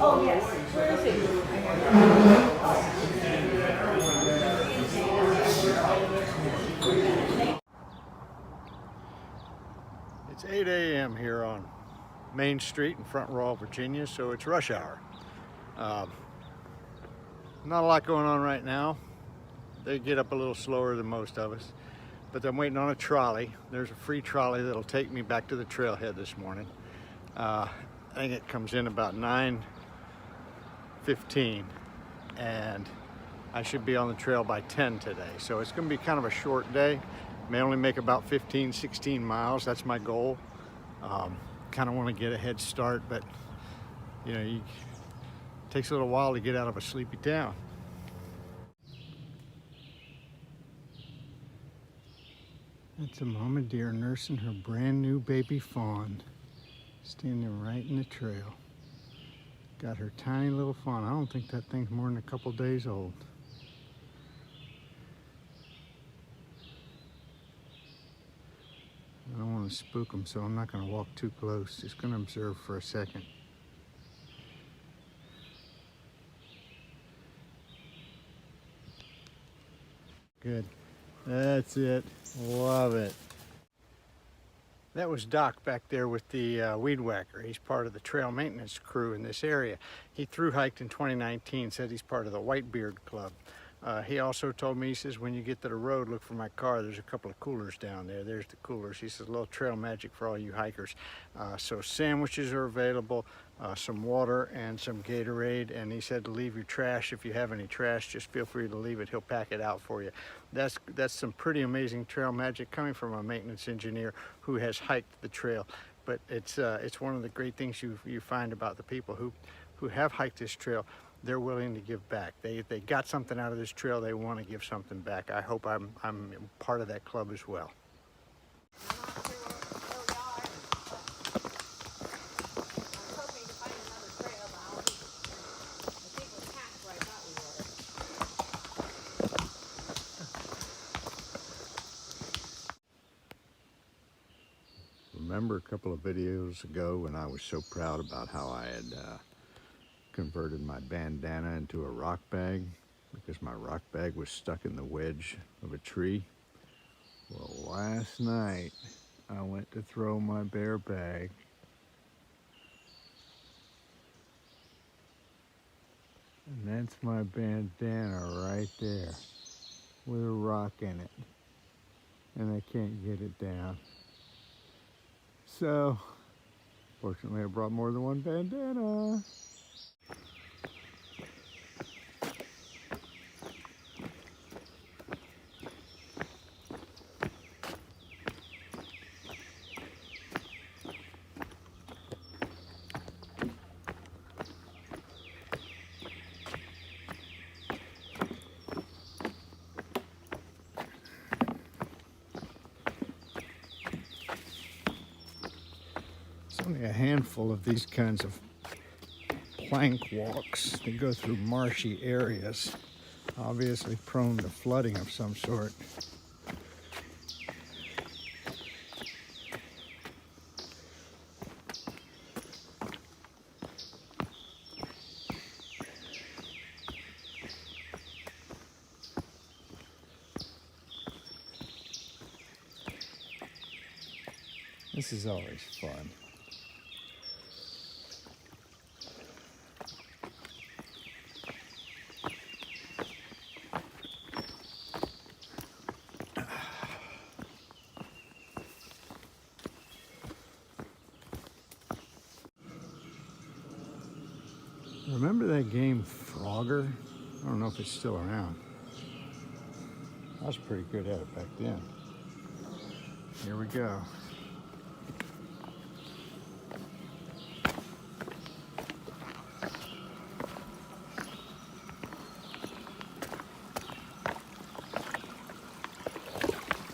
Oh, yes. Where is he? It's 8 a.m. here on Main Street in Front Royal, Virginia, so it's rush hour. Not a lot going on right now. They get up a little slower than most of us, but I'm waiting on a trolley. There's a free trolley that'll take me back to the trailhead this morning. I think it comes in about 9:15, and I should be on the trail by 10 today. So it's going to be kind of a short day. May only make about 15, 16 miles. That's my goal. Kind of want to get a head start, but you know, it takes a little while to get out of a sleepy town. That's a mama deer nursing her brand new baby fawn, standing right in the trail. Got her tiny little fawn. I don't think that thing's more than a couple days old. I don't want to spook them, so I'm not going to walk too close. Just going to observe for a second. Good. That's it. Love it. That was Doc back there with the weed whacker. He's part of the trail maintenance crew in this area. He thru hiked in 2019, said he's part of the Whitebeard Club. He also told me, he says, when you get to the road, look for my car. There's a couple of coolers down there. There's the coolers. He says, a little trail magic for all you hikers. So sandwiches are available, some water and some Gatorade. And he said to leave your trash. If you have any trash, just feel free to leave it. He'll pack it out for you. That's some pretty amazing trail magic coming from a maintenance engineer who has hiked the trail. But it's one of the great things you find about the people who have hiked this trail. They're willing to give back. They got something out of this trail. They want to give something back. I hope I'm part of that club as well. Remember a couple of videos ago when I was so proud about how I had converted my bandana into a rock bag because my rock bag was stuck in the wedge of a tree? Well, last night I went to throw my bear bag and that's my bandana right there with a rock in it, and I can't get it down. So fortunately I brought more than one bandana. Only a handful of these kinds of plank walks. They go through marshy areas, obviously prone to flooding of some sort. This is always fun. Remember that game Frogger? I don't know if it's still around. I was pretty good at it back then. Here we go.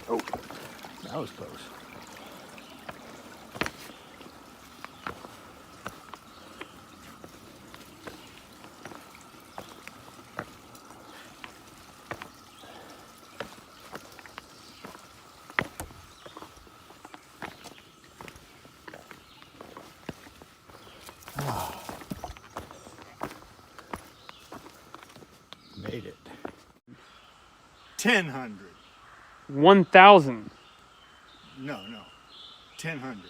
Oh, that was close. hate it. 1,000. 1,000. No. 1,000.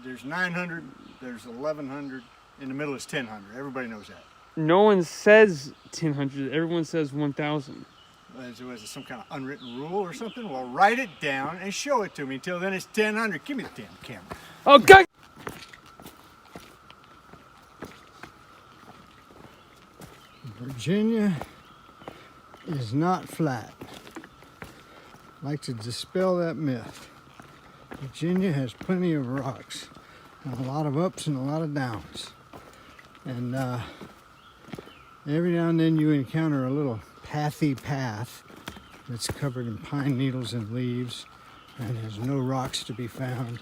There's 900, there's 1,100, in the middle is 1,000. Everybody knows that. No one says 1,000. Everyone says 1,000. Was it some kind of unwritten rule or something? Well, write it down and show it to me. Until then, it's 1,000. Give me the damn camera. Okay. Virginia is not flat. I'd like to dispel that myth. Virginia has plenty of rocks, and a lot of ups and a lot of downs. And every now and then you encounter a little pathy path that's covered in pine needles and leaves and has no rocks to be found.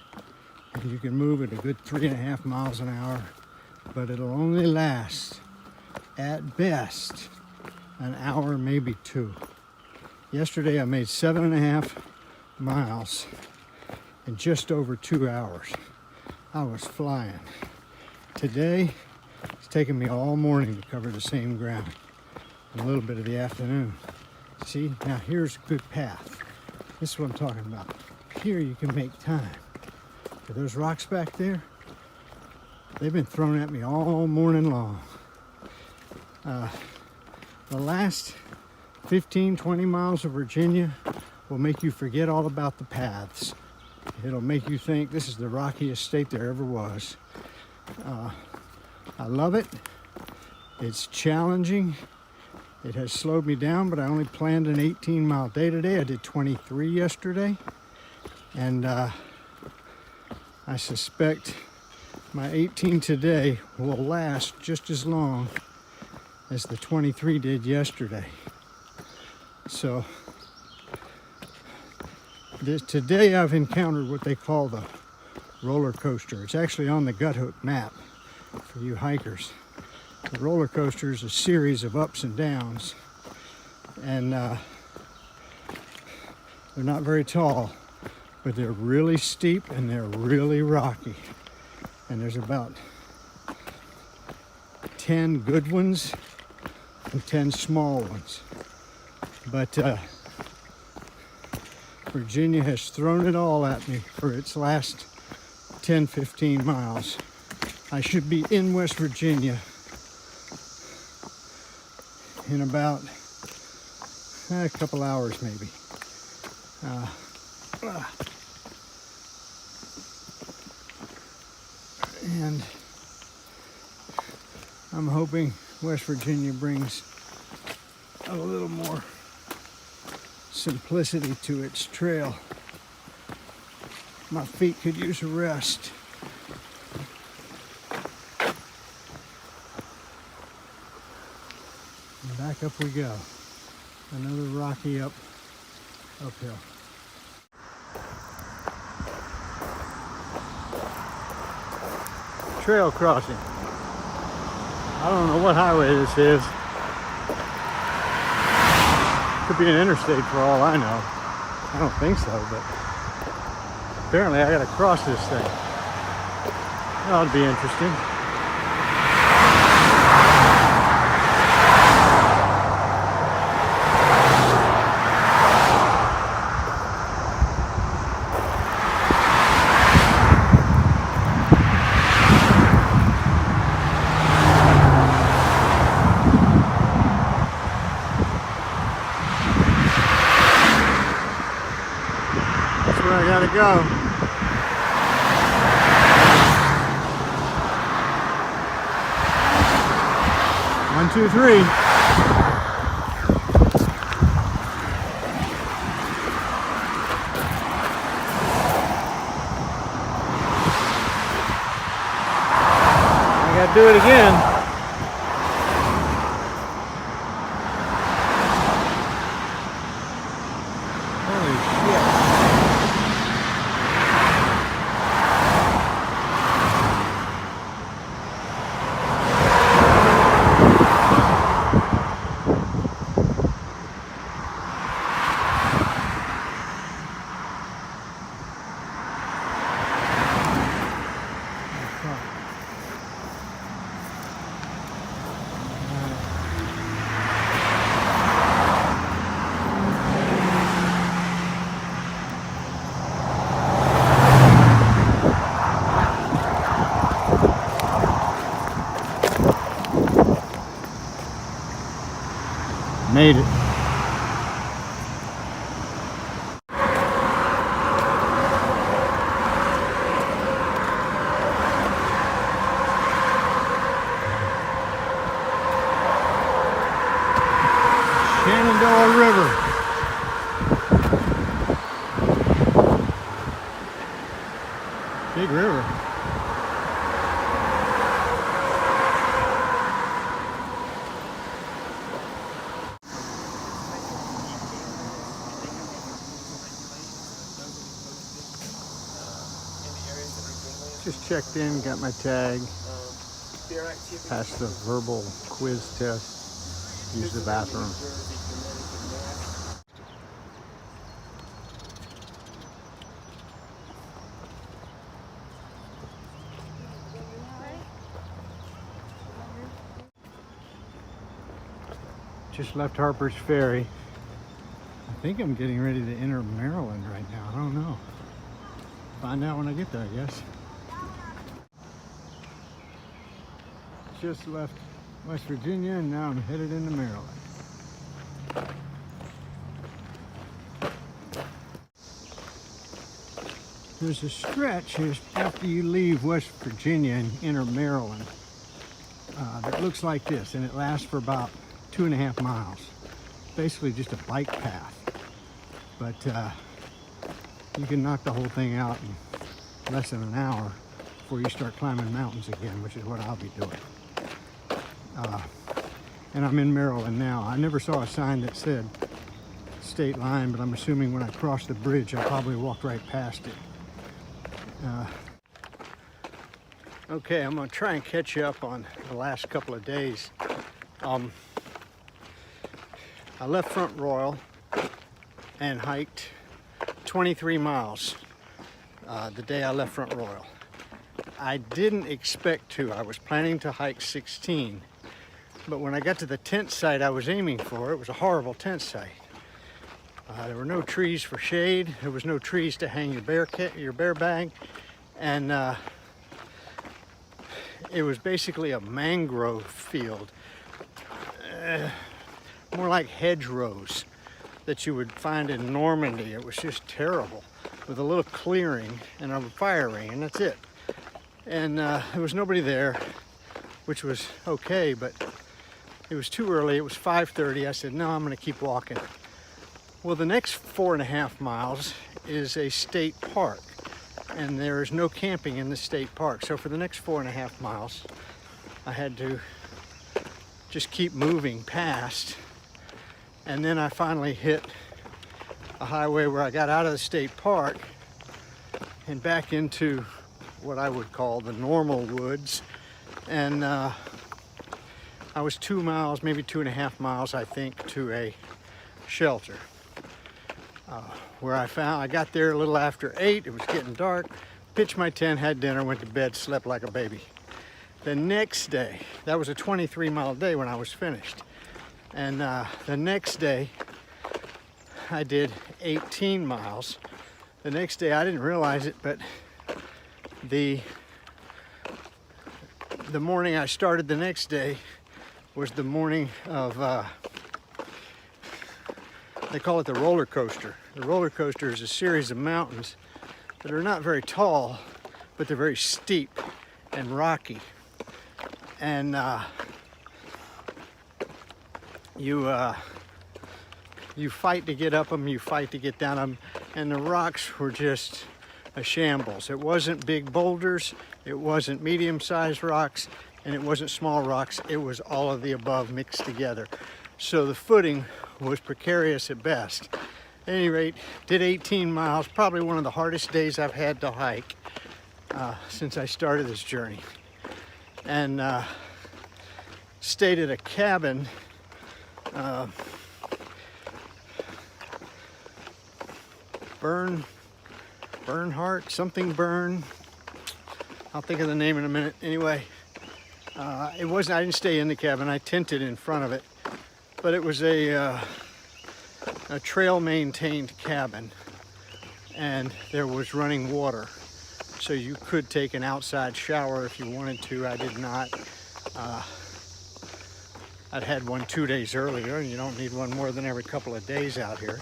And you can move at a good 3.5 miles an hour, but it'll only last, at best, an hour, maybe 2. Yesterday I made 7.5 miles in just over 2 hours. I was flying. Today, it's taken me all morning to cover the same ground, and a little bit of the afternoon. See, now here's a good path. This is what I'm talking about. Here you can make time. Are those rocks back there? They've been thrown at me all morning long. The last 15, 20 miles of Virginia will make you forget all about the paths. It'll make you think this is the rockiest state there ever was. I love it. It's challenging. It has slowed me down, but I only planned an 18-mile day today. I did 23 yesterday. And I suspect my 18 today will last just as long as the 23 did yesterday. So today I've encountered what they call the roller coaster. It's actually on the Guthook map for you hikers. The roller coaster is a series of ups and downs, and they're not very tall, but they're really steep and they're really rocky. And there's about 10 good ones and 10 small ones. But Virginia has thrown it all at me for its last 10, 15 miles. I should be in West Virginia in about a couple hours maybe. And I'm hoping West Virginia brings a little more simplicity to its trail. My feet could use a rest. And back up we go. Another rocky uphill. Trail crossing. I don't know what highway this is. Could be an interstate for all I know. I don't think so, but apparently I gotta cross this thing. That ought to be interesting. I gotta go. 1, 2, 3. I gotta do it again. Made it. Shenandoah River. Big river. Just checked in, got my tag, passed the verbal quiz test, used the bathroom. Just left Harper's Ferry. I think I'm getting ready to enter Maryland right now. I don't know. Find out when I get there, I guess. Just left West Virginia and now I'm headed into Maryland. There's a stretch here after you leave West Virginia and enter Maryland that looks like this, and it lasts for about 2.5 miles. Basically just a bike path, but you can knock the whole thing out in less than an hour before you start climbing mountains again, which is what I'll be doing. And I'm in Maryland now. I never saw a sign that said state line, but I'm assuming when I crossed the bridge I probably walked right past it. Okay, I'm gonna try and catch you up on the last couple of days. I left Front Royal and hiked 23 miles the day I left Front Royal. I didn't expect to. I was planning to hike 16, but when I got to the tent site I was aiming for, it was a horrible tent site. There were no trees for shade. There was no trees to hang your bear bag, and it was basically a mangrove field. More like hedgerows that you would find in Normandy. It was just terrible, with a little clearing and a fire ring, and that's it. And there was nobody there, which was okay, but it was too early. It was 5:30. I said, no, I'm gonna keep walking. Well, the next 4.5 miles is a state park, and there is no camping in the state park. So for the next 4.5 miles, I had to just keep moving past. And then I finally hit a highway where I got out of the state park and back into what I would call the normal woods. And I was 2 miles, maybe 2.5 miles, I think, to a shelter. Where I got there a little after 8. It was getting dark. Pitched my tent, had dinner, went to bed, slept like a baby. The next day, that was a 23-mile day when I was finished. And the next day, I did 18 miles. The next day, I didn't realize it, but the morning I started the next day was the morning of, they call it the roller coaster. The roller coaster is a series of mountains that are not very tall, but they're very steep and rocky. And you fight to get up them, you fight to get down them, and the rocks were just a shambles. It wasn't big boulders, it wasn't medium-sized rocks, and it wasn't small rocks. It was all of the above mixed together. So the footing was precarious at best. At any rate, did 18 miles, probably one of the hardest days I've had to hike since I started this journey. And stayed at a cabin Bernhardt, something Burn. I'll think of the name in a minute. Anyway, I didn't stay in the cabin, I tented in front of it. But it was a trail maintained cabin, and there was running water. So you could take an outside shower if you wanted to. I did not. I'd had one 2 days earlier, and you don't need one more than every couple of days out here.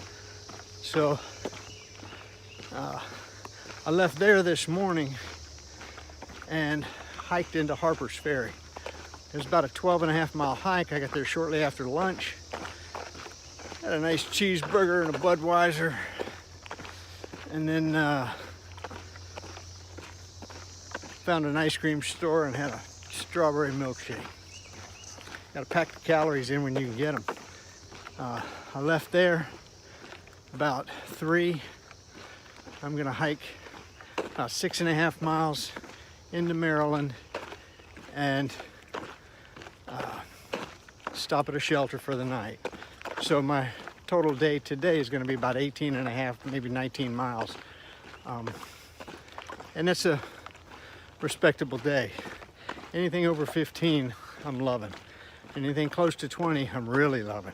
So I left there this morning and hiked into Harper's Ferry. It was about a 12.5 mile hike. I got there shortly after lunch. Had a nice cheeseburger and a Budweiser, and then found an ice cream store and had a strawberry milkshake. Got to pack the calories in when you can get them. I left there about 3. I'm gonna hike about 6.5 miles into Maryland and stop at a shelter for the night. So my total day today is going to be about 18.5, maybe 19 miles. And that's a respectable day. Anything over 15, I'm loving. Anything close to 20, I'm really loving.